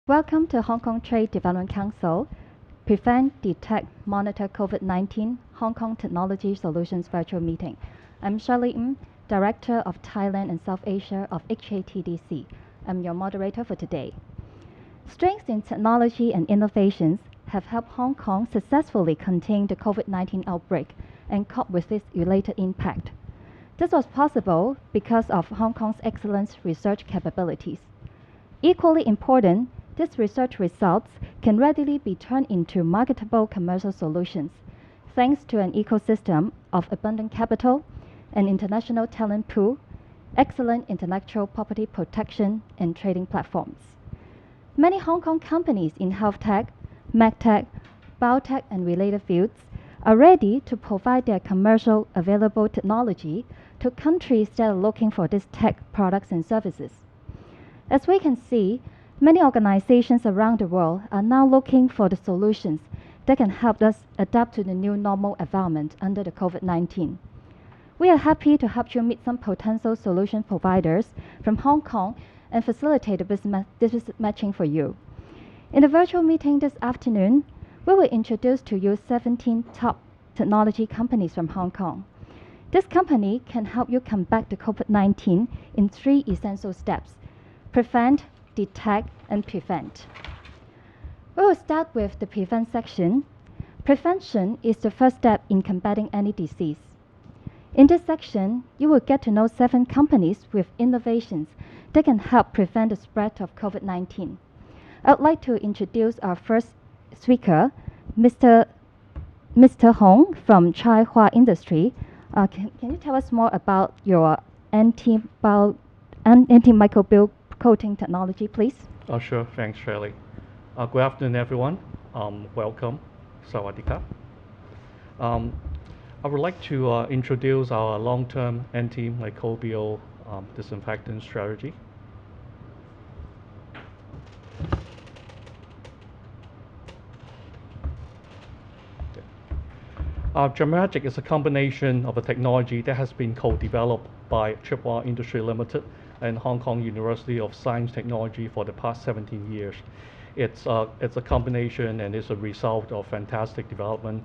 Welcome to Hong Kong Trade Development Council Prevent, Detect, Monitor COVID-19 Hong Kong Technology Solutions virtual meeting. I'm Shirley Ng, Director of Thailand and South Asia of HKTDC. I'm your moderator for today. Strengths in technology and innovations have helped Hong Kong successfully contain the COVID-19 outbreak and cope with its related impact. This was possible because of Hong Kong's excellent research capabilities. Equally important, these research results can readily be turned into marketable commercial solutions, thanks to an ecosystem of abundant capital, an international talent pool, excellent intellectual property protection, and trading platforms. Many Hong Kong companies in health tech, medtech, biotech, and related fields are ready to provide their commercial available technology to countries that are looking for these tech products and services. As we can see, many organizations around the world are now looking for the solutions that can help us adapt to the new normal environment under the COVID-19. We are happy to help you meet some potential solution providers from Hong Kong and facilitate the business matching for you. In the virtual meeting this afternoon, we will introduce to you 17 top technology companies from Hong Kong. This company can help you combat the COVID-19 in 3 essential steps: prevent, detect, and prevent. We will start with the prevent section. Prevention is the first step in combating any disease. In this section, you will get to know 7 companies with innovations that can help prevent the spread of COVID-19. I would like to introduce our first speaker, Mr. Hong from Chiapua Industries. Can you tell us more about your antimicrobial coating technology, please? Sure. Thanks, Shirley. Good afternoon, everyone. Welcome. Sawadee. I would like to introduce our long-term antimicrobial disinfectant strategy. Dramatic is a combination of a technology that has been co-developed by Chiapua Industries Limited and Hong Kong University of Science Technology for the past 17 years. It's a combination and is a result of fantastic development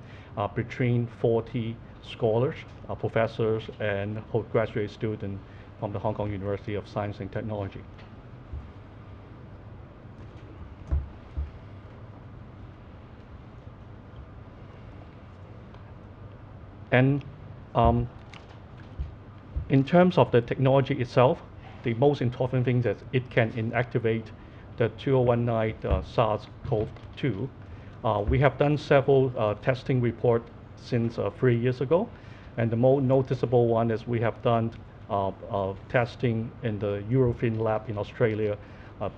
between 40 scholars, professors, and postgraduate students from the Hong Kong University of Science and Technology. And in terms of the technology itself, the most important thing is that it can inactivate the 2019 SARS-CoV-2. We have done several testing reports since 3 years ago, and the most noticeable one is we have done testing in the European lab in Australia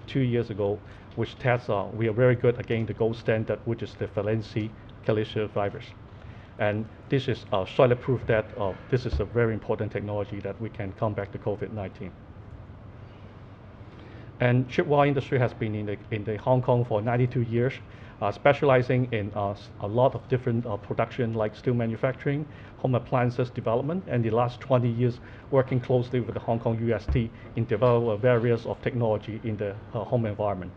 2 years ago, which tests we are very good against the gold standard, which is the Valencia calicious virus. And this is solid proof that this is a very important technology that we can combat the COVID-19. And Chiapua Industries has been in the Hong Kong for 92 years, specializing in a lot of different production like steel manufacturing, home appliances development, and the last 20 years working closely with the Hong Kong UST in developing various of technology in the home environment.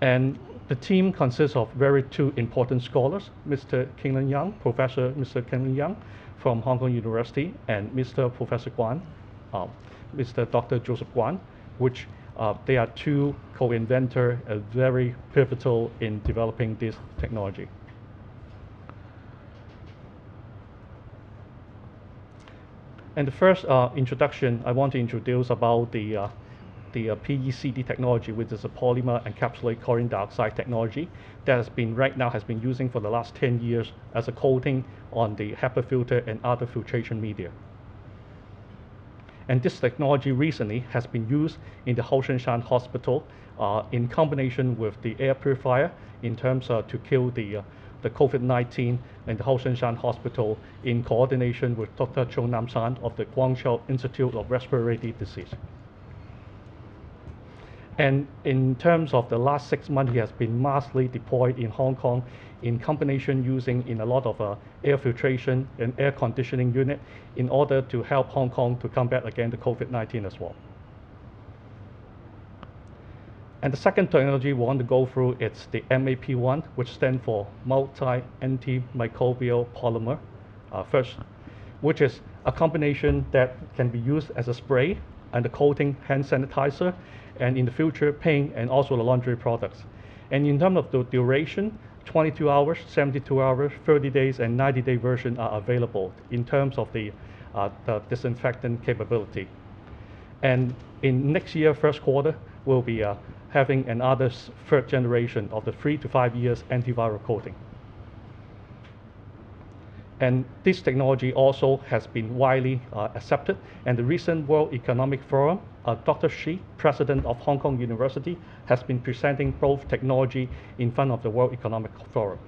And the team consists of two important scholars, Mr. Kinglan Yang, Professor Mr. Kinglan Yang from Hong Kong University, and Mr. Professor Guan, Mr. Dr. Joseph Guan, which they are 2 co-inventors, very pivotal in developing this technology. And the first introduction I want to introduce about the PECD technology, which is a polymer encapsulated chlorine dioxide technology that has been using for the last 10 years as a coating on the HEPA filter and other filtration media. And this technology recently has been used in the Ho Shan Shan Hospital in combination with the air purifier in terms to kill the COVID-19 in the Ho Shan Shan Hospital in coordination with Dr. Chong Nam San of the Guangzhou Institute of Respiratory Disease. And in terms of the last 6 months, he has been massively deployed in Hong Kong in combination using in a lot of air filtration and air conditioning unit in order to help Hong Kong to combat against the COVID-19 as well. And the second technology we want to go through is the MAP1, which stands for multi-antimicrobial polymer, first, which is a combination that can be used as a spray and a coating hand sanitizer, and in the future paint and also the laundry products. And in terms of the duration, 22 hours, 72 hours, 30 days, and 90-day version are available in terms of the disinfectant capability. And in next year, first quarter, we'll be having another third generation of the 3 to 5 years antiviral coating. And this technology also has been widely accepted. And the recent World Economic Forum, Dr. Shi, president of Hong Kong University, has been presenting both technology in front of the World Economic Forum.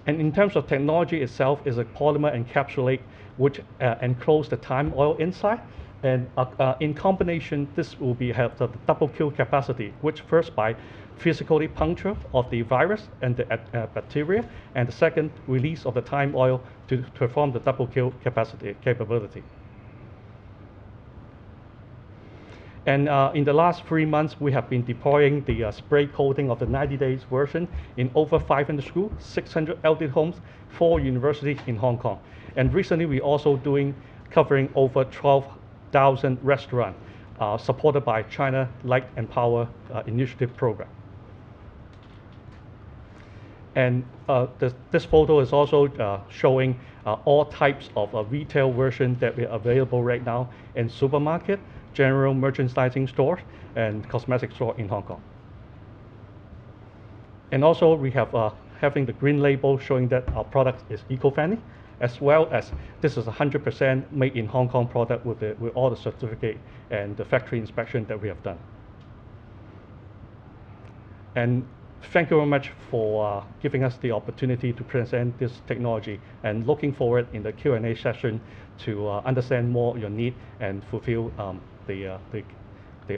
And in terms of technology itself, is a polymer encapsulate which enclose the thyme oil inside. And in combination, this will have the double kill capacity, which first by physically puncture of the virus and the bacteria, and the second release of the thyme oil to perform the double kill capability. And in the last 3 months, we have been deploying the spray coating of the 90 days version in over 500 schools, 600 elderly homes, 4 universities in Hong Kong. And recently, we also covering over 12,000 restaurants, supported by China Light and Power Initiative program. And this photo is also showing all types of retail versions that are available right now in supermarket, general merchandising stores, and cosmetic store in Hong Kong. And also we have having the green label showing that our product is eco-friendly, as well as this is 100% made in Hong Kong product with all the certificate and the factory inspection that we have done. And thank you very much for giving us the opportunity to present this technology, and looking forward in the Q&A session to understand more your need and fulfill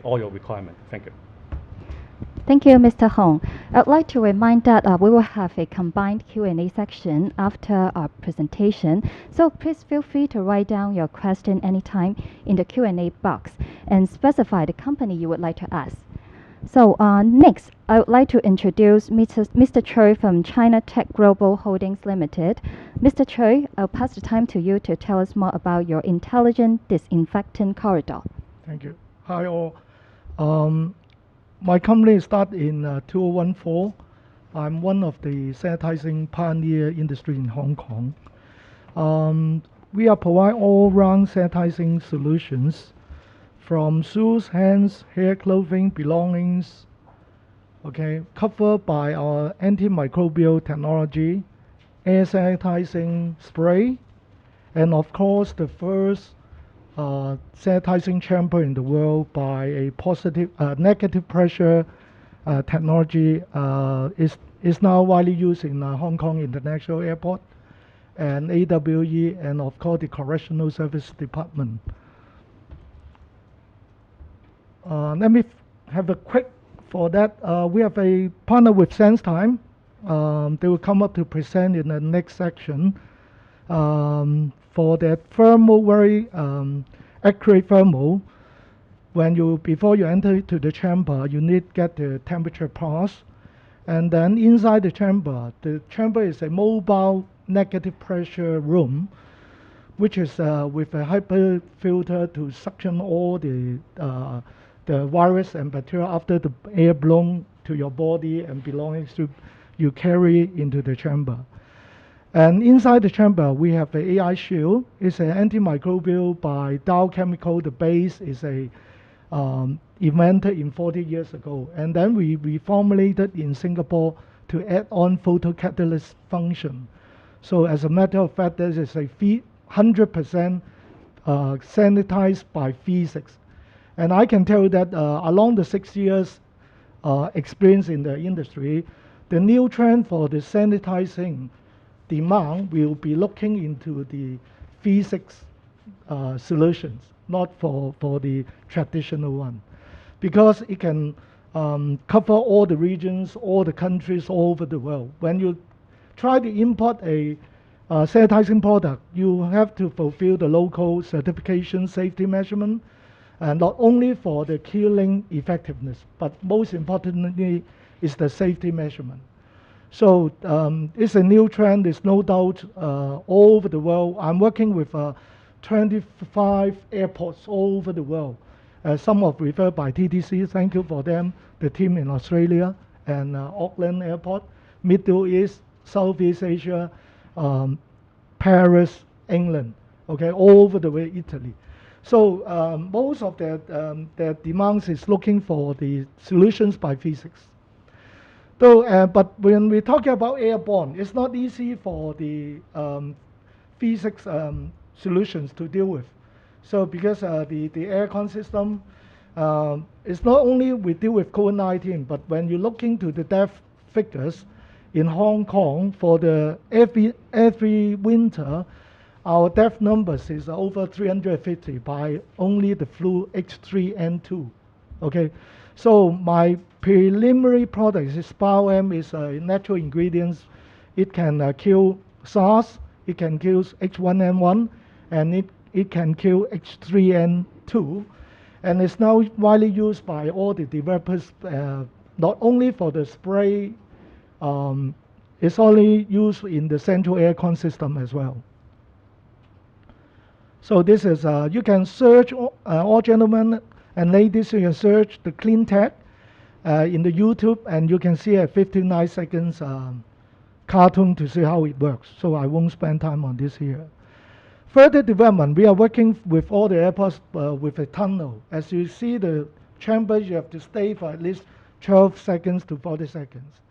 all your requirement. Thank you. Thank you, Mr. Hong. I'd like to remind that we will have a combined Q&A section after our presentation. So please feel free to write down your question anytime in the Q&A box and specify the company you would like to ask. So next, I would like to introduce Mr. Choi from China Tech Global Holdings Limited. Mr. Choi, I'll pass the time to you to tell us more about your intelligent disinfectant corridor. Thank you. Hi all. My company started in 2014. I'm one of the sanitizing pioneer industry in Hong Kong. We are provide all-round sanitizing solutions, from shoes, hands, hair, clothing, belongings, okay, covered by our antimicrobial technology, air sanitizing spray, and of course the first sanitizing chamber in the world by a negative pressure technology is now widely used in Hong Kong International Airport and AWE, and of course the Correctional Service Department. Let me have a quick for that. We have a partner with SenseTime. They will come up to present in the next section. For that thermal, very accurate thermal, before you enter to the chamber, you need to get the temperature pass. And then inside the chamber is a mobile negative pressure room, which is with a hyper filter to suction all the virus and bacteria after the air blown to your body and belongings to you carry into the chamber. And inside the chamber, we have the AI shield. It's an antimicrobial by Dow Chemical. The base is invented in 40 years ago. And then we reformulated in Singapore to add on photocatalyst function. So as a matter of fact, this is a 100% sanitized by physics. And I can tell you that along the 6 years experience in the industry, the new trend for the sanitizing demand will be looking into the physics solutions, not for the traditional one, because it can cover all the regions, all the countries all over the world. When you try to import a sanitizing product, you have to fulfill the local certification, safety measurement, not only for the killing effectiveness, but most importantly is the safety measurement. So it's a new trend, there's no doubt, all over the world. I'm working with 25 airports all over the world. Some are referred by TDC, thank you for them, the team in Australia and Auckland Airport, Middle East, Southeast Asia, Paris, England, okay, all over the way, Italy. So most of their demands is looking for the solutions by physics. So, but when we talk about airborne, it's not easy for the physics solutions to deal with. So because the aircon system, it's not only we deal with COVID-19, but when you look into the death figures in Hong Kong for the every winter, our death numbers is over 350 by only the flu H3N2. Okay, so my preliminary product is BioM, is natural ingredients. It can kill SARS, it can kill H1N1, and it can kill H3N2, and it's now widely used by all the developers, not only for the spray, it's only used in the central aircon system as well. So this is, you can search, all gentlemen and ladies, you can search the clean tech in the YouTube, and you can see a 59 seconds cartoon to see how it works. So I won't spend time on this here. Further development, we are working with all the airports with a tunnel. As you see the chambers, you have to stay for at least 12 seconds to 40 seconds.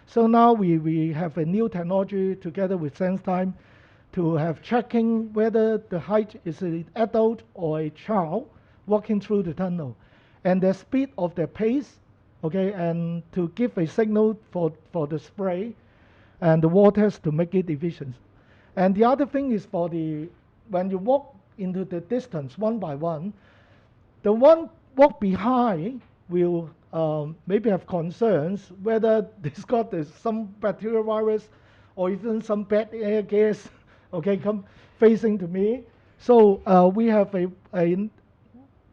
So now we have a new technology together with SenseTime to have checking whether the height is an adult or a child walking through the tunnel, and the speed of their pace, okay, and to give a signal for the spray and the waters to make it efficient. And the other thing is for the, when you walk into the distance one by one, the one walk behind will maybe have concerns whether it's got some bacterial virus or even some bad air gas, okay, come facing to me. So we have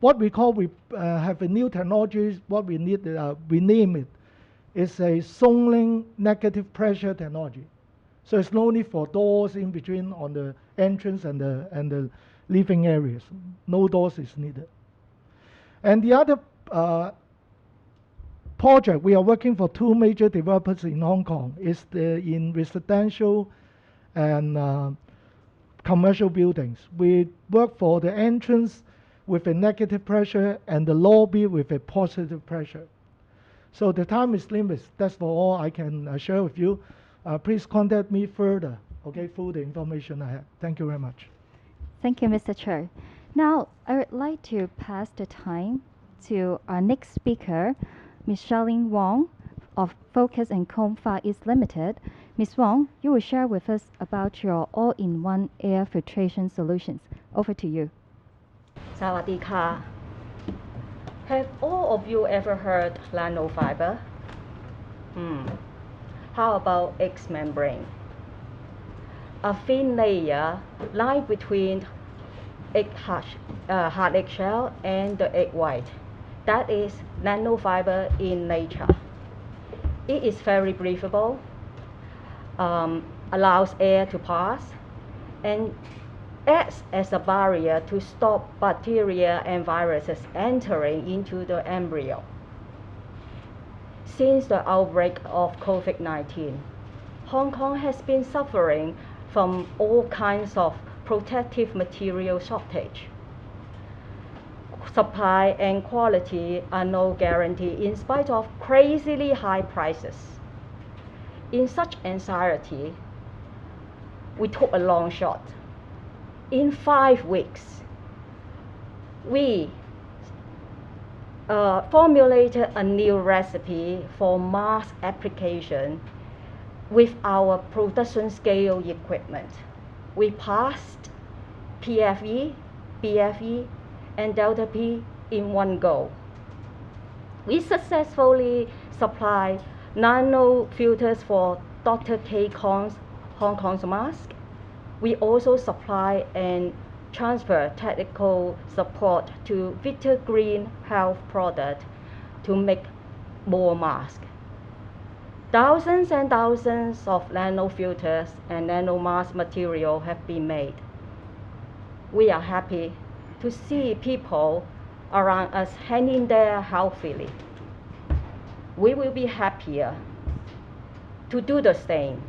what we call, we have a new technology, what we need, we name it. It's a Songling negative pressure technology. So it's no need for doors in between on the entrance and the living areas. No doors is needed. And the other project, we are working for two major developers in Hong Kong. It's in residential and commercial buildings. We work for the entrance with a negative pressure and the lobby with a positive pressure. So the time is limited. That's for all I can share with you. Please contact me further, okay, through the information I have. Thank you very much. Thank you, Mr. Chair. Now, I would like to pass the time to our next speaker, Ms. Charlene Wong of Focus and Comb Far East Limited. Ms. Wong, you will share with us about your all-in-one air filtration solutions. Over to you. Sawadee ka. Have all of you ever heard nanofiber? How about X membrane? A thin layer lying between hard eggshell and the egg white. That is nanofiber in nature. It is very breathable, allows air to pass, and acts as a barrier to stop bacteria and viruses entering into the embryo. Since the outbreak of COVID-19, Hong Kong has been suffering from all kinds of protective material shortage. Supply and quality are no guarantee in spite of crazily high prices. In such anxiety, we took a long shot. In 5 weeks, we formulated a new recipe for mass application with our production scale equipment. We passed PFE, BFE, and Delta P in one go. We successfully supplied nano filters for Dr. K. Kong's Hong Kong's mask. We also supply an transfer technical support to Vita Green Health product to make more masks. Thousands and thousands of nanofilters and nanomask material have been made. We are happy to see people around us hanging there healthily. We will be happier to do the same,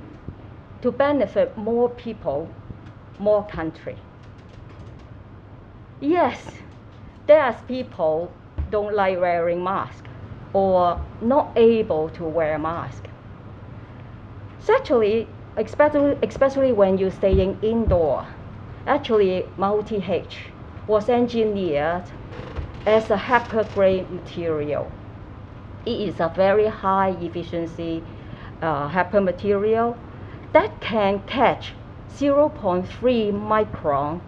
to benefit more people, more country. Yes, there are people don't like wearing masks or not able to wear masks. Actually, especially when you're staying indoor, actually multi-H was engineered as a HEPA grade material. It is a very high efficiency HEPA material that can catch 0.3 micron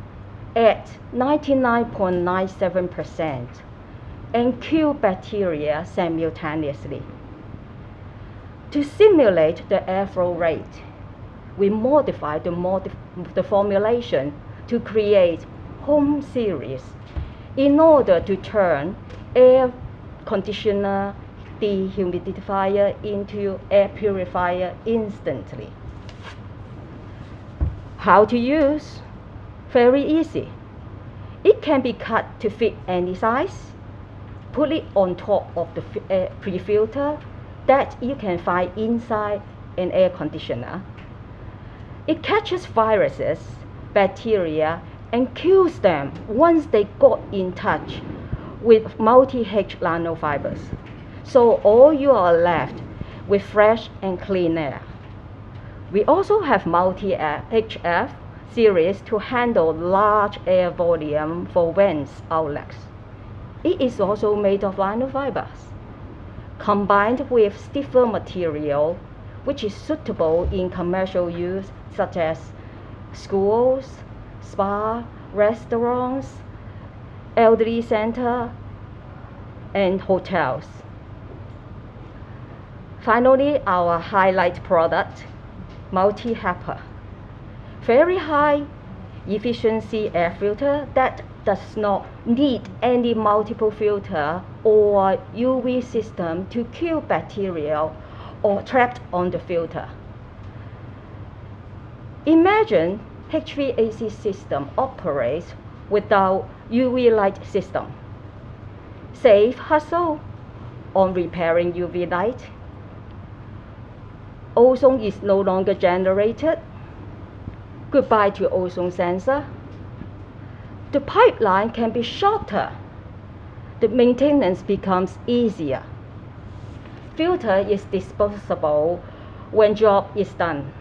at 99.97% and kill bacteria simultaneously. To simulate the airflow rate, we modified the formulation to create home series in order to turn air conditioner dehumidifier into air purifier instantly. How to use? Very easy. It can be cut to fit any size. Put it on top of the pre-filter that you can find inside an air conditioner. It catches viruses, bacteria, and kills them once they got in touch with multi-H nanofibers. So all you are left with fresh and clean air. We also have multi-HF series to handle large air volume for vents outlets. It is also made of nanofibers, combined with stiffer material, which is suitable in commercial use such as schools, spa, restaurants, elderly center, and hotels. Finally, our highlight product, multi-HEPA. Very high efficiency air filter that does not need any multiple filter or UV system to kill bacteria or trapped on the filter. Imagine HVAC system operates without UV light system. Save hassle on repairing UV light. Ozone is no longer generated. Goodbye to ozone sensor. The pipeline can be shorter. The maintenance becomes easier. Filter is disposable when job is done.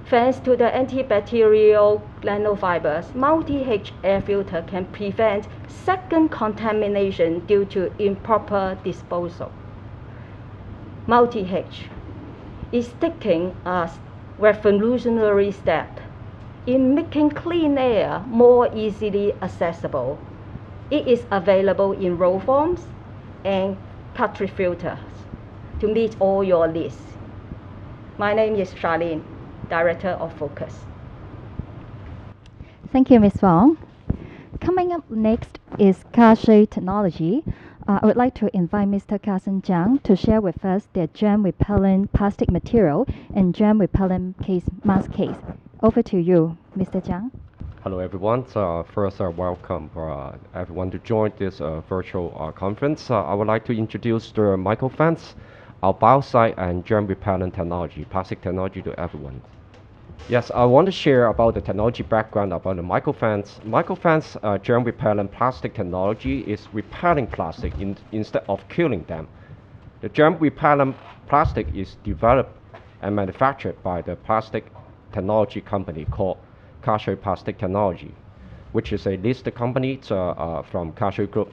Thanks to the antibacterial nanofibers, multi-H air filter can prevent second contamination due to improper disposal. Multi-H is taking a revolutionary step in making clean air more easily accessible. It is available in roll forms and cartridge filters to meet all your needs. My name is Charlene, Director of Focus. Thank you, Ms. Wong. Coming up next is Ka Shui Technology. I would like to invite Mr. Carson Jiang to share with us their germ-repellent plastic material and germ-repellent mask case. Over to you, Mr. Jiang. Hello, everyone. First, welcome everyone to join this virtual conference. I would like to introduce the microfans, our biocide and germ-repellent technology, plastic technology to everyone. Yes, I want to share about the technology background about the microfans. Microfans germ-repellent plastic technology is repelling plastic instead of killing them. The germ-repellent plastic is developed and manufactured by the plastic technology company called Ka Shui Technology, which is a listed company from Ka Shui Group.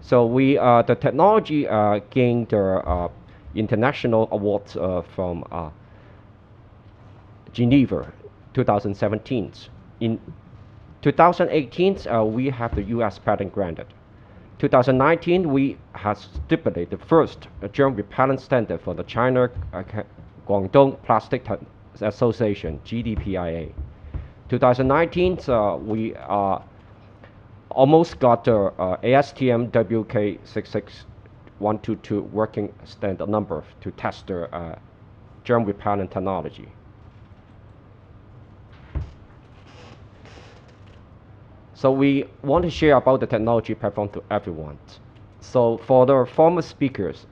So the technology gained the international awards from Geneva 2017. In 2018, we have the US patent granted. 2019, we have stipulated the first germ repellent standard for the China Guangdong Plastic Association, GDPIA. 2019, we almost got the ASTM WK66122 working standard number to test the germ repellent technology. So we want to share about the technology platform to everyone. So for the former speakers,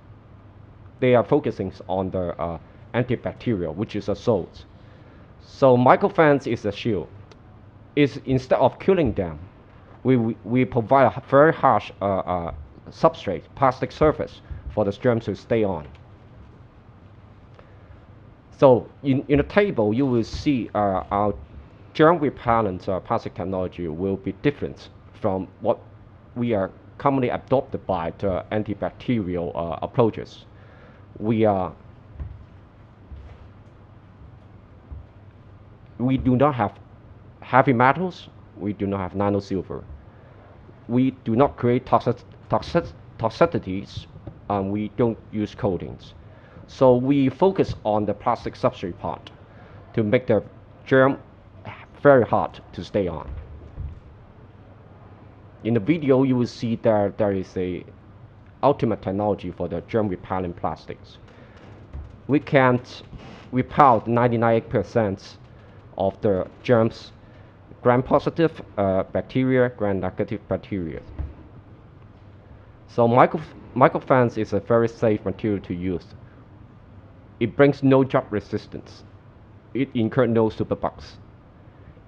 they are focusing on the antibacterial, which is a salt. So microfans is a shield. Instead of killing them, we provide a very harsh substrate, plastic surface, for the germs to stay on. So in the table, you will see our germ repellent plastic technology will be different from what we are commonly adopted by the antibacterial approaches. We do not have heavy metals. We do not have nanosilver. We do not create toxicities. We don't use coatings. So we focus on the plastic substrate part to make the germ very hard to stay on. In the video, you will see there is a ultimate technology for the germ repellent plastics. We can repel 99% of the germs, gram-positive bacteria, gram-negative bacteria. So microfans is a very safe material to use. It brings no drug resistance. It incurs no superbugs.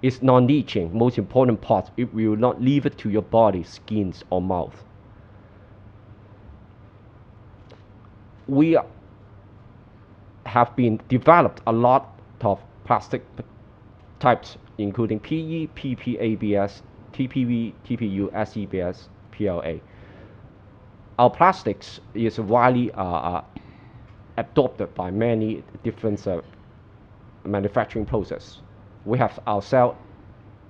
It's non-leaching. Most important part, it will not leave it to your body, skins, or mouth. We have been developed a lot of plastic types, including PE, PP, ABS, TPV, TPU, SEBS, PLA. Our plastics is widely adopted by many different manufacturing processes. We have our cell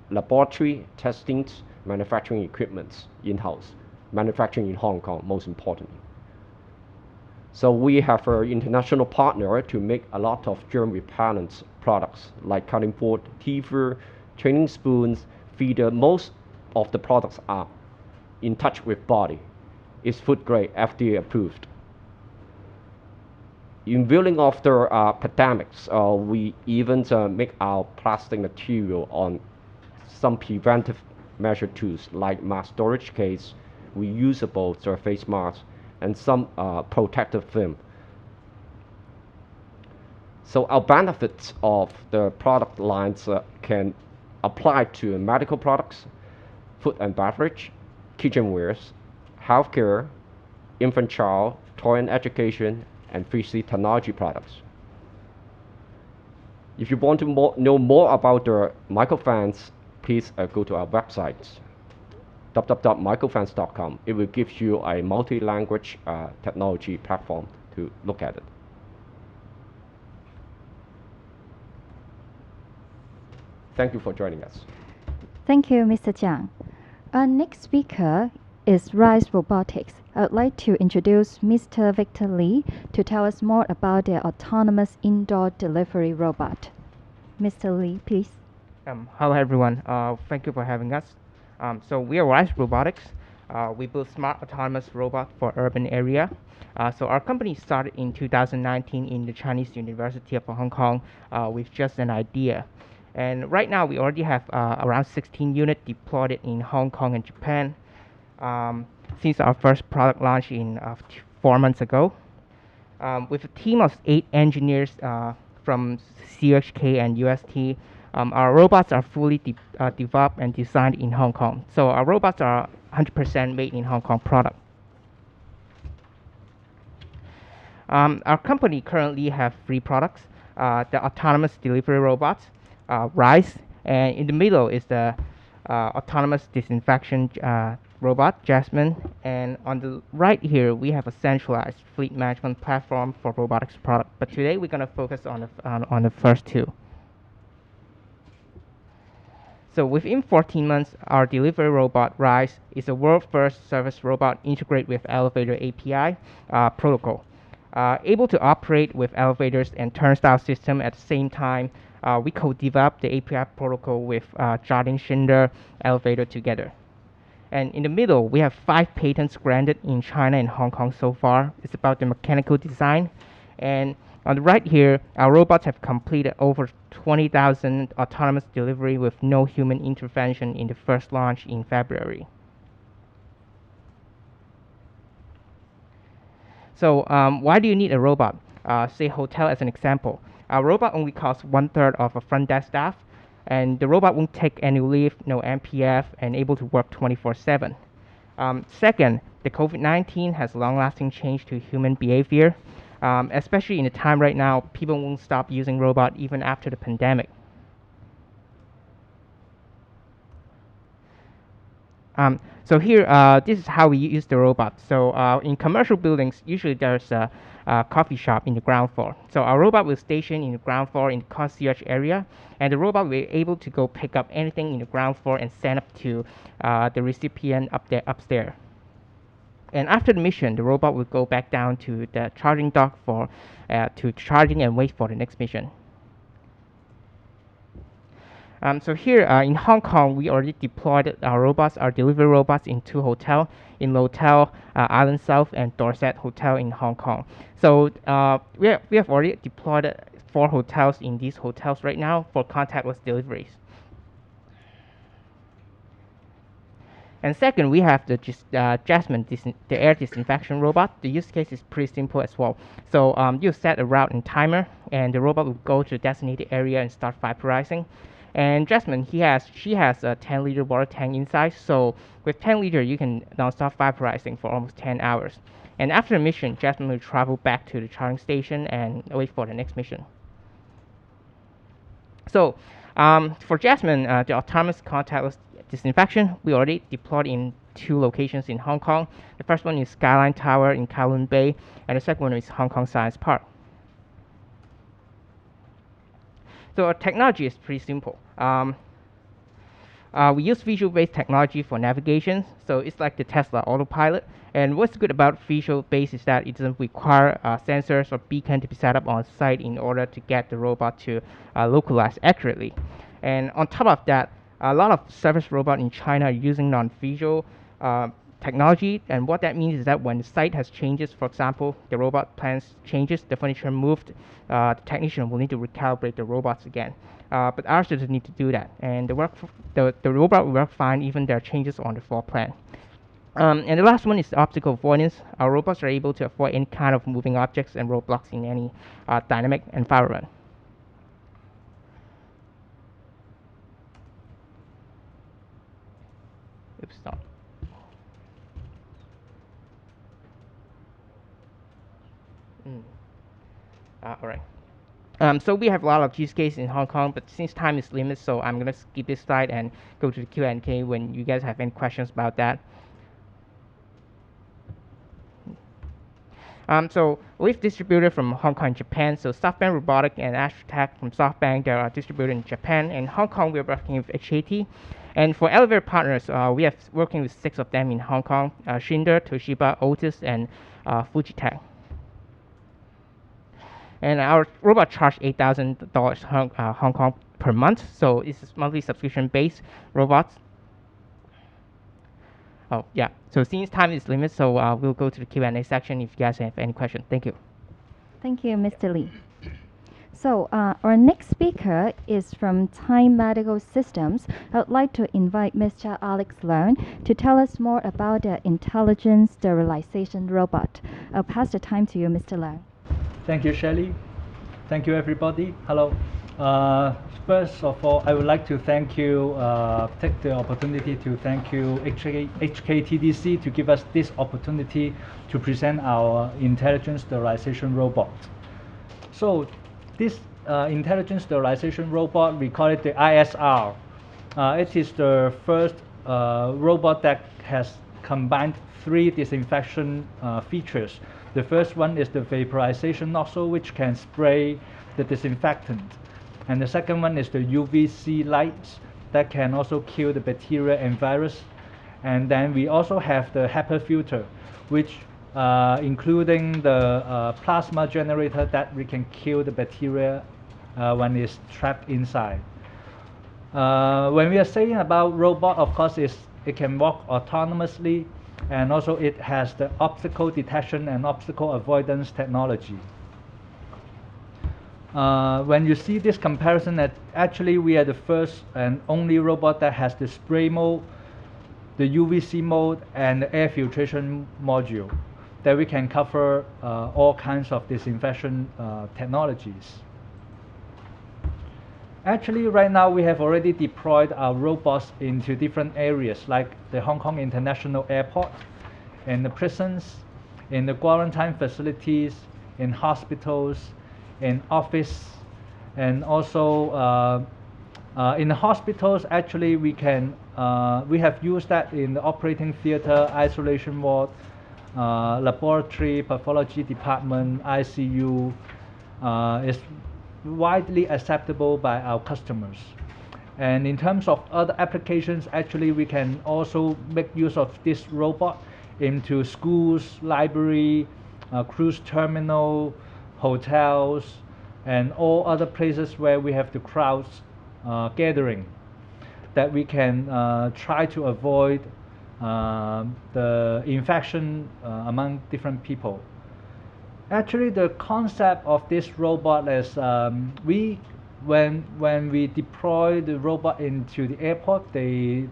laboratory, testing, manufacturing equipment in-house, manufacturing in Hong Kong, most importantly. So we have an international partner to make a lot of germ repellent products like cutting board, teether, training spoons, feeder. Most of the products are in touch with body. It's food grade, FDA approved. In viewing of the pandemics, we even make our plastic material on some preventive measure tools like mask storage case, reusable surface masks, and some protective film. So our benefits of the product lines can apply to medical products, food and beverage, kitchenwares, healthcare, infant child, toy and education, and 3C technology products. If you want to know more about the microfans, please go to our website, www.microfans.com. It will give you a multi-language technology platform to look at it. Thank you for joining us. Thank you, Mr. Jiang. Our next speaker is Rice Robotics. I would like to introduce Mr. Victor Lee to tell us more about their autonomous indoor delivery robot. Mr. Lee, please. Hello, everyone. Thank you for having us. So we are Rice Robotics. We build smart autonomous robots for urban area. So our company started in 2019 in the Chinese University of Hong Kong with just an idea. And right now we already have around 16 units deployed in Hong Kong and Japan. Since our first product launch in 4 months ago, with a team of 8 engineers from CHK and UST, our robots are fully developed and designed in Hong Kong. So our robots are 100% made in Hong Kong product. Our company currently have 3 products: the autonomous delivery robots, Rice, and in the middle is the autonomous disinfection robot, Jasmine, and on the right here we have a centralized fleet management platform for robotics product. But today we're going to focus on the first 2. So within 14 months, our delivery robot Rice is a world first service robot integrated with elevator API protocol, able to operate with elevators and turnstile system at the same time, we co-developed the API protocol with Jardine Schindler Elevator together. And in the middle, we have 5 patents granted in China and Hong Kong so far. It's about the mechanical design. And on the right here, our robots have completed over 20,000 autonomous delivery with no human intervention in the first launch in February. So why do you need a robot? Say hotel as an example. Our robot only costs 1/3 of a front desk staff, and the robot won't take any leave, no MPF, and able to work 24/7. Second, the COVID-19 has long-lasting change to human behavior. Especially in the time right now, people won't stop using robot even after the pandemic. So here, this is how we use the robot. So in commercial buildings, usually there's a coffee shop in the ground floor. So our robot will station in the ground floor in the concierge area, and the robot will be able to go pick up anything in the ground floor and send up to the recipient upstairs. And after the mission, the robot will go back down to the charging dock for to charging and wait for the next mission. So here in Hong Kong, we already deployed our robots, our delivery robots, in 2 hotels, in Lotte, Island South, and Dorset Hotel in Hong Kong. So we have already deployed 4 hotels in these hotels right now for contactless deliveries. And second, we have the Jasmine, the air disinfection robot. The use case is pretty simple as well. So you set a route and timer, and the robot will go to the designated area and start vaporizing. And Jasmine, she has a 10-liter water tank inside. So with 10 liters, you can now start vaporizing for almost 10 hours. And after the mission, Jasmine will travel back to the charging station and wait for the next mission. So for Jasmine, the autonomous contactless disinfection, we already deployed in 2 locations in Hong Kong. The first one is Skyline Tower in Kowloon Bay, and the second one is Hong Kong Science Park. So our technology is pretty simple. We use visual-based technology for navigation, so it's like the Tesla autopilot. And what's good about visual-based is that it doesn't require sensors or beacon to be set up on site in order to get the robot to localize accurately. And on top of that, a lot of service robots in China are using non-visual technology, and what that means is that when the site has changes, for example, the robot plans changes, the furniture moved, the technician will need to recalibrate the robots again. But ours doesn't need to do that, and the robot will work fine even there are changes on the floor plan. And the last one is obstacle avoidance. Our robots are able to avoid any kind of moving objects and roadblocks in any dynamic environment. Oops, stop. All right. So we have a lot of use cases in Hong Kong, but since time is limited, so I'm going to skip this slide and go to the Q&A when you guys have any questions about that. So we've distributed from Hong Kong and Japan. So SoftBank Robotics and Ashtec from SoftBank, they are distributed in Japan. And Hong Kong, we're working with HKT. And for elevator partners, we are working with 6 of them in Hong Kong: Schindler, Toshiba, Otis, and Fujitec. And our robot charges $8,000 Hong Kong per month. So it's a monthly subscription-based robots. Oh, yeah. So since time is limited, so we'll go to the Q&A section if you guys have any questions. Thank you. Thank you, Mr. Lee. So our next speaker is from Time Medical Systems. I would like to invite Mr. Alex Leung to tell us more about the intelligent sterilization robot. I'll pass the time to you, Mr. Leung. Thank you, Shelley. Thank you, everybody. Hello. First of all, I would like to thank you, take the opportunity to thank you HKTDC to give us this opportunity to present our intelligent sterilization robot. So this intelligent sterilization robot, we call it the ISR. It is the first robot that has combined 3 disinfection features. The first one is the vaporization nozzle, which can spray the disinfectant. And the second one is the UVC lights that can also kill the bacteria and virus. And then we also have the HEPA filter, which including the plasma generator that we can kill the bacteria when it's trapped inside. When we are saying about robot, of course, it can walk autonomously, and also it has the obstacle detection and obstacle avoidance technology. When you see this comparison, that actually we are the first and only robot that has the spray mode, the UVC mode, and the air filtration module, that we can cover all kinds of disinfection technologies. Actually, right now we have already deployed our robots into different areas, like the Hong Kong International Airport, in the prisons, in the quarantine facilities, in hospitals, in office, and also in the hospitals. Actually, we have used that in the operating theater, isolation ward, laboratory, pathology department, ICU. Is widely acceptable by our customers. And in terms of other applications, actually we can also make use of this robot into schools, library, cruise terminal, hotels, and all other places where we have the crowds gathering, that we can try to avoid the infection among different people. Actually, the concept of this robot is when we deploy the robot into the airport, they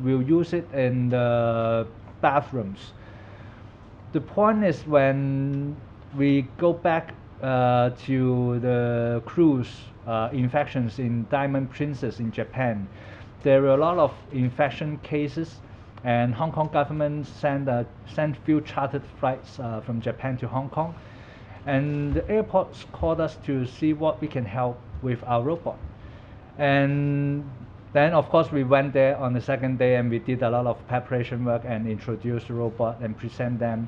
will use it in the bathrooms. The point is when we go back to the cruise infections in Diamond Princess in Japan, there were a lot of infection cases, and Hong Kong government sent few chartered flights from Japan to Hong Kong, and the airports called us to see what we can help with our robot. And then of course we went there on the second day, and we did a lot of preparation work and introduced the robot and present them.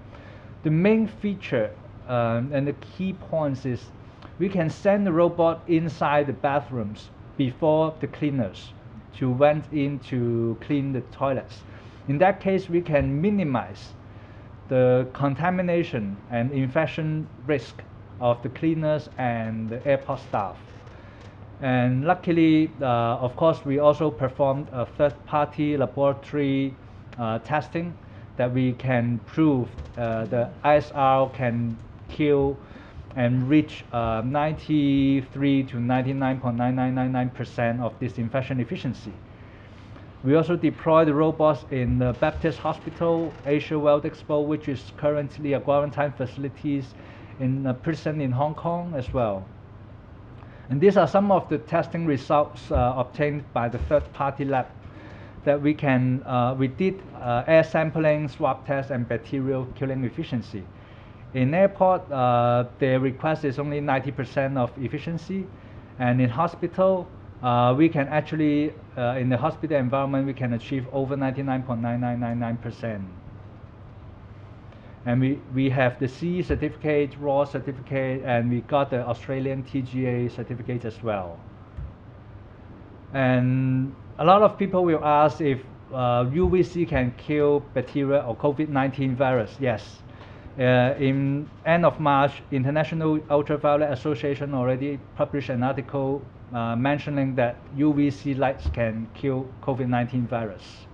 The main feature and the key points is we can send the robot inside the bathrooms before the cleaners to went in to clean the toilets. In that case, we can minimize the contamination and infection risk of the cleaners and the airport staff. And luckily, of course, we also performed a third-party laboratory testing that we can prove the ISR can kill and reach 93 to 99.9999% of disinfection efficiency. We also deploy the robots in the Baptist Hospital, Asia World Expo, which is currently a quarantine facilities in a prison in Hong Kong as well. And these are some of the testing results obtained by the third-party lab that we did air sampling, swab test, and bacterial killing efficiency. In airport, the request is only 90% of efficiency, and in hospital, we can actually, in the hospital environment, we can achieve over 99.9999%. And we have the CE certificate, RAW certificate, and we got the Australian TGA certificate as well. And a lot of people will ask if UVC can kill bacteria or COVID-19 virus. Yes. In end of March, International Ultraviolet Association already published an article mentioning that UVC lights can kill COVID-19 virus.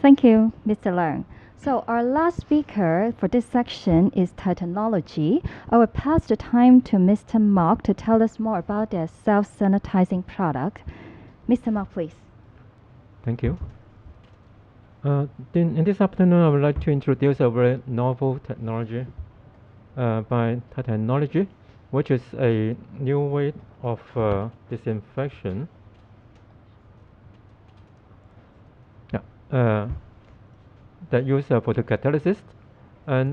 Thank you, Mr. Leung. So our last speaker for this section is Titanology. I will pass the time to Mr. Mark to tell us more about their self-sanitizing product. Mr. Mark, please. Thank you. In this afternoon, I would like to introduce a very novel technology by Titanology, which is a new way of disinfection. That use photocatalysis, and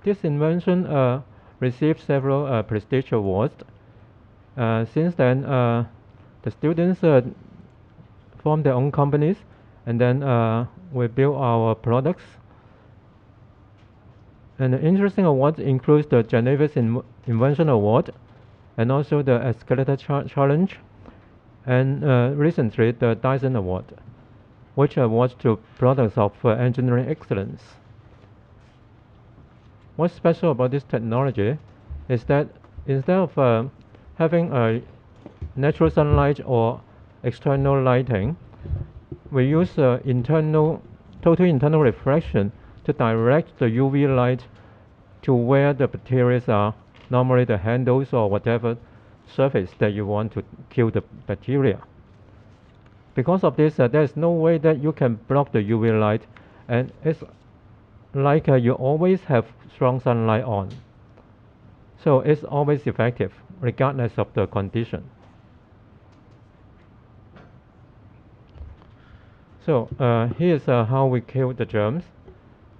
this invention received several prestigious awards. Since then, the students formed their own companies, and then we built our products. And the interesting awards includes the Geneva's Invention Award, and also the Escalator Challenge, and recently the Dyson Award, which awards to products of engineering excellence. What's special about this technology is that instead of having a natural sunlight or external lighting, we use total internal reflection to direct the UV light to where the bacteria are, normally the handles or whatever surface that you want to kill the bacteria. Because of this, there is no way that you can block the UV light, and it's like you always have strong sunlight on. So it's always effective, regardless of the condition. So here's how we kill the germs.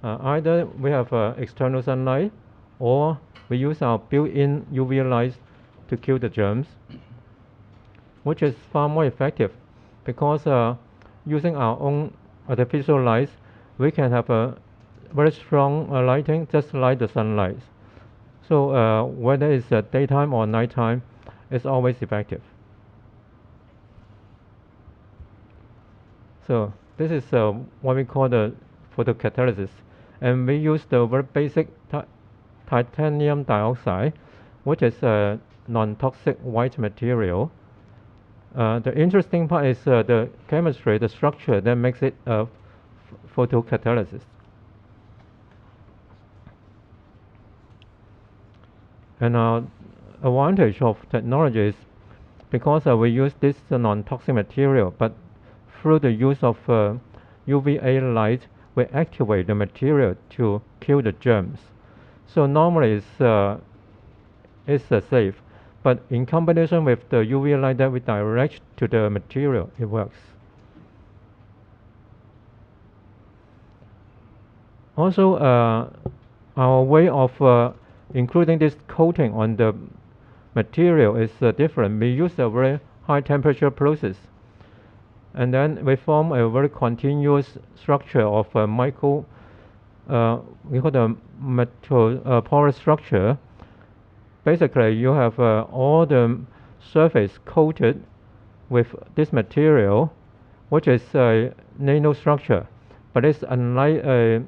Either we have external sunlight, or we use our built-in UV lights to kill the germs, which is far more effective because using our own artificial lights, we can have a very strong lighting, just like the sunlight. So whether it's daytime or nighttime, it's always effective. So this is what we call the photocatalysis, and we use the very basic titanium dioxide, which is a non-toxic white material. The interesting part is the chemistry, the structure that makes it photocatalysis. And our advantage of technology is because we use this non-toxic material, but through the use of UVA light, we activate the material to kill the germs. So normally it's safe, but in combination with the UV light that we direct to the material, it works. Also, our way of including this coating on the material is different. We use a very high temperature process, and then we form a very continuous structure of we call the metal porous structure. Basically, you have all the surface coated with this material, which is a nanostructure, but it's unlike a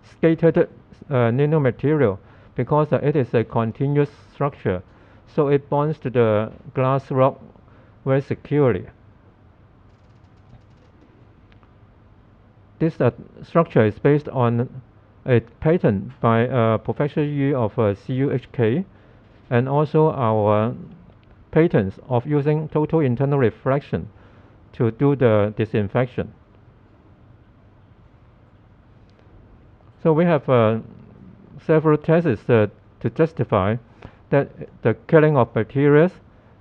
scattered nanomaterial because it is a continuous structure, so it bonds to the glass rock very securely. This structure is based on a patent by Professor Yu of CUHK, and also our patents of using total internal reflection to do the disinfection. So we have several tests to justify that the killing of bacteria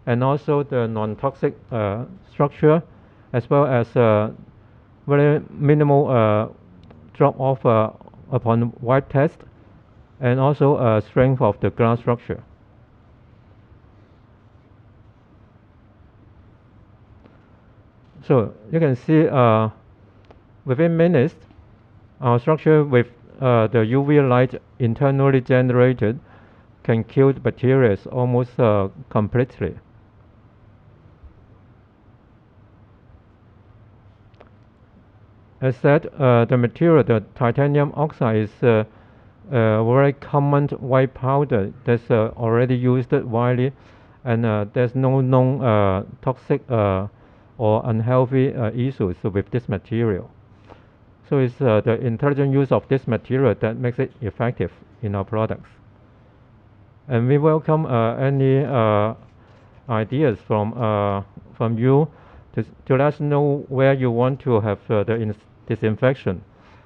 and also the non-toxic structure, as well as very minimal drop-off upon wipe test, and also strength of the glass structure. So you can see within minutes, our structure with the UV light internally generated can kill the bacteria almost completely. As said, the material, the titanium oxide, is a very common white powder that's already used widely, and there's no known toxic or unhealthy issues with this material. So it's the intelligent use of this material that makes it effective in our products. And we welcome any ideas from you to let us know where you want to have the disinfection,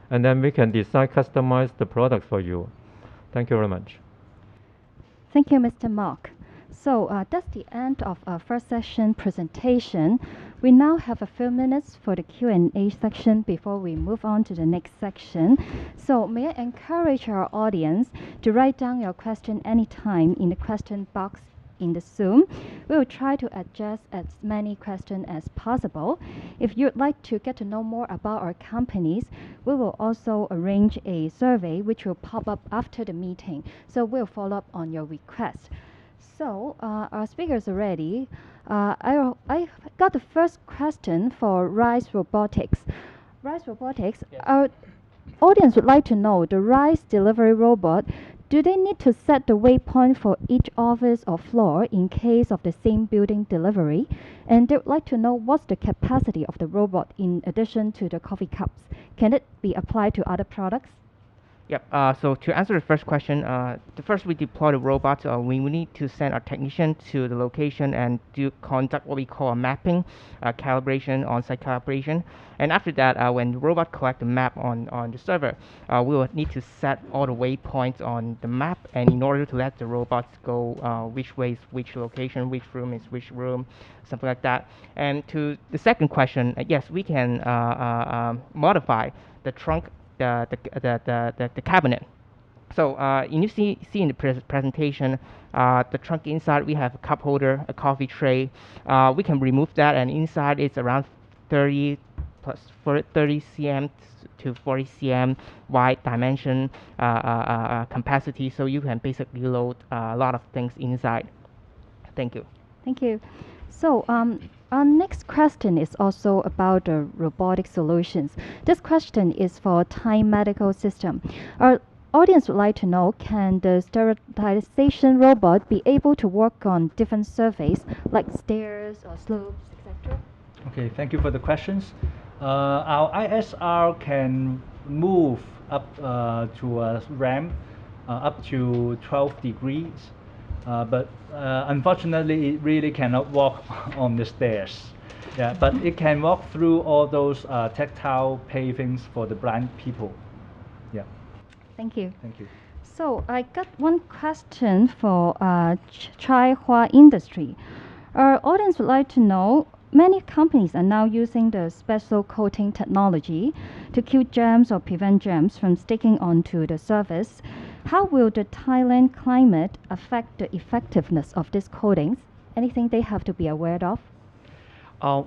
and then we can decide, customize the product for you. Thank you very much. Thank you, Mr. Mark. So that's the end of our first session presentation. We now have a few minutes for the Q&A section before we move on to the next section. So may I encourage our audience to write down your question anytime in the question box in the Zoom. We will try to address as many questions as possible. If you'd like to get to know more about our companies, we will also arrange a survey which will pop up after the meeting. So we'll follow up on your request. So our speakers are ready. I got the first question for Rice Robotics. Rice Robotics, Yes. our audience would like to know the rice delivery robot. do they need to set the waypoint for each office or floor in case of the same building delivery? And they would like to know what's the capacity of the robot in addition to the coffee cups. Can it be applied to other products? Yep. So to answer the first question, the first we deploy the robot, we will need to send our technician to the location and do conduct what we call a mapping, calibration, on-site calibration. And after that, when the robot collect the map on the server, we will need to set all the waypoints on the map, and in order to let the robots go which way is which location, which room is which room, something like that. And to the second question, yes, we can modify the trunk, the cabinet. So you see in the presentation, the trunk inside we have a cup holder, a coffee tray. We can remove that, and inside it's around 30 plus 30 cm to 40 cm wide dimension capacity. So you can basically load a lot of things inside. Thank you. Thank you. So our next question is also about the robotic solutions. This question is for Thai medical system. Our audience would like to know, can the sterilization robot be able to work on different surface like stairs or slopes, etc.? Okay, thank you for the questions. Our ISR can move up to a ramp up to 12 degrees, but unfortunately it really cannot walk on the stairs. Yeah, but it can walk through all those tactile pavings for the blind people. Yeah. Thank you. Thank you. So I got one question for Chiapua Industries. Our audience would like to know, many companies are now using the special coating technology to kill germs or prevent germs from sticking onto the surface. How will the Thailand climate affect the effectiveness of these coatings? Anything they have to be aware of?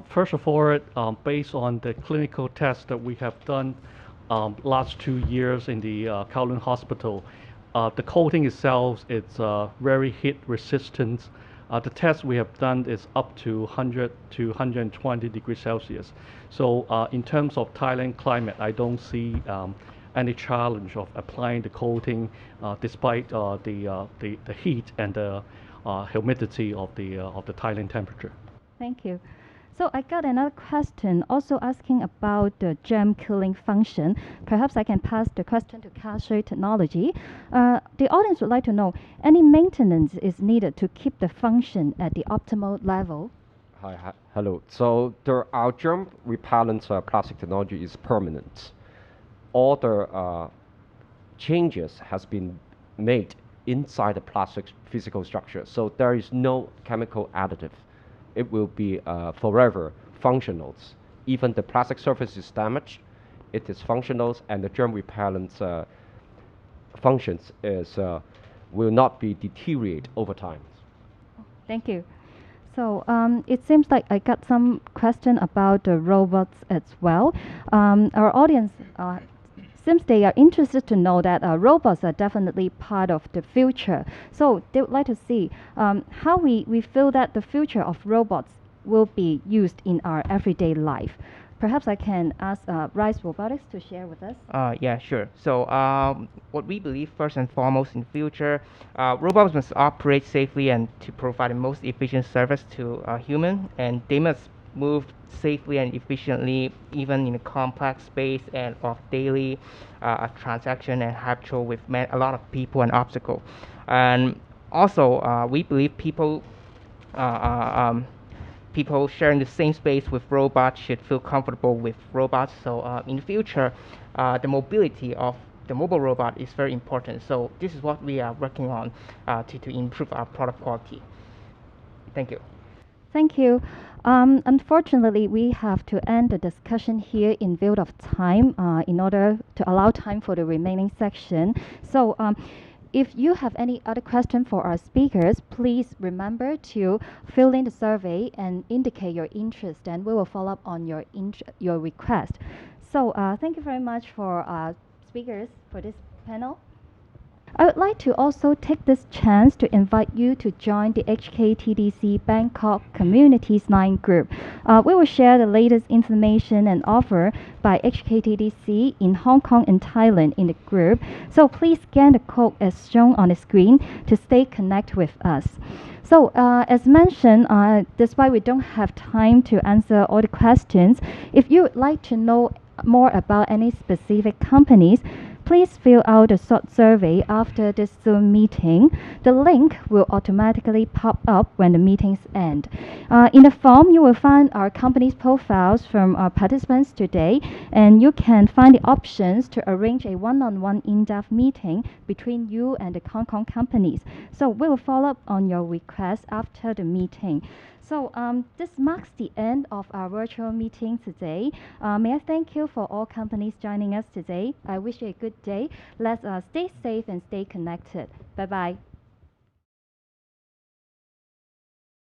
First of all, based on the clinical tests that we have done last 2 years in the Kowloon Hospital, the coating itself is very heat resistant. The test we have done is up to 100 to 120 degrees Celsius. So in terms of Thailand climate, I don't see any challenge of applying the coating despite the heat and the humidity of the Thailand temperature. Thank you. So I got another question also asking about the germ killing function. Perhaps I can pass the question to Ka Shui Technology. The audience would like to know, any maintenance is needed to keep the function at the optimal level? Hello. So our germ repellent plastic technology is permanent. All the changes has been made inside the plastic physical structure. So there is no chemical additive. It will be forever functional. Even the plastic surface is damaged, it is functional, and the germ repellent functions will not be deteriorate over time. Thank you. So it seems like I got some question about the robots as well. Our audience seems they are interested to know that robots are definitely part of the future. So they would like to see how we feel that the future of robots will be used in our everyday life. Perhaps I can ask Rice Robotics to share with us. Yeah, sure. So what we believe first and foremost in the future, robots must operate safely and to provide the most efficient service to a human, and they must move safely and efficiently even in a complex space and of daily transaction and habitual with a lot of people and obstacle. And also we believe people people sharing the same space with robots should feel comfortable with robots. So in the future, the mobility of the mobile robot is very important. So this is what we are working on to improve our product quality. Thank you. Thank you. Unfortunately, we have to end the discussion here in view of time in order to allow time for the remaining section. So if you have any other question for our speakers, please remember to fill in the survey and indicate your interest, and we will follow up on your request. So thank you very much for speakers for this panel. I would like to also take this chance to invite you to join the HKTDC Bangkok Communities Line group. We will share the latest information and offer by HKTDC in Hong Kong and Thailand in the group. So please scan the code as shown on the screen to stay connected with us. So as mentioned, despite we don't have time to answer all the questions, if you would like to know more about any specific companies, please fill out a short survey after this Zoom meeting. The link will automatically pop up when the meetings end. In the form, you will find our company's profiles from our participants today, and you can find the options to arrange a one-on-one in-depth meeting between you and the Hong Kong companies. So we will follow up on your request after the meeting. So this marks the end of our virtual meeting today. May I thank you for all companies joining us today. I wish you a good day. Let's stay safe and stay connected. Bye-bye.